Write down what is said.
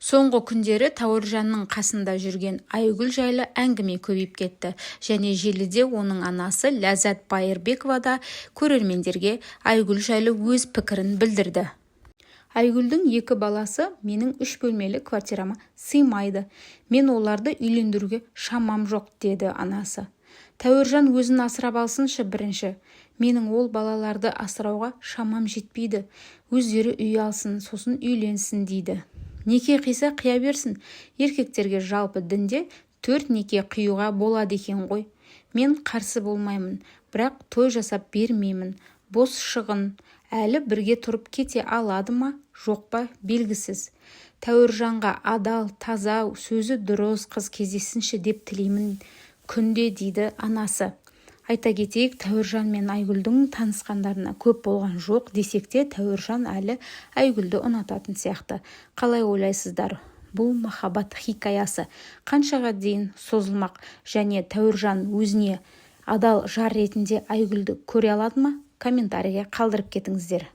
Соңғы күндері Тәуіржанның қасында жүрген Айгүл жайлы әңгіме көбейіп кетті. Және желіде оның анасы Ләззат Байырбекова да көрермендерге Айгүл жайлы өз пікірін білдірді. Айгүлдің 2 баласы менің 3 бөлмелі квартирама сыймайды. Мен оларды үйлендіруге шамам жоқ, деді анасы. Тәуіржан өзін асырап алсыншы бірінші. Менің ол балаларды асырауға шамам жетпейді. Өздері үй алсын, сосын үйленсін дейді. Неке қиса қия берсін. Еркектерге жалпы дінде 4 неке қиюға болады екен ғой. Мен қарсы болмаймын, бірақ той жасап бермеймін. Бос шығын. Әлі бірге тұрып кете алады ма, жоқ па белгісіз. Тәуіржанға адал, таза, сөзі дұрыс қыз кездессінші деп тілеймін күнде, дейді анасы. Айта кетейік, Тәуіржан мен Айгүлдің танысқандарына көп болған жоқ десек те, Тәуіржан әлі Айгүлді ұнататын сияқты. Қалай ойлайсыздар? Бұл махаббат хикаясы қаншаға дейін созылмақ және Тәуіржан өзіне адал жар ретінде Айгүлді көре алады ма? Комментарийге қалдырып кетіңіздер.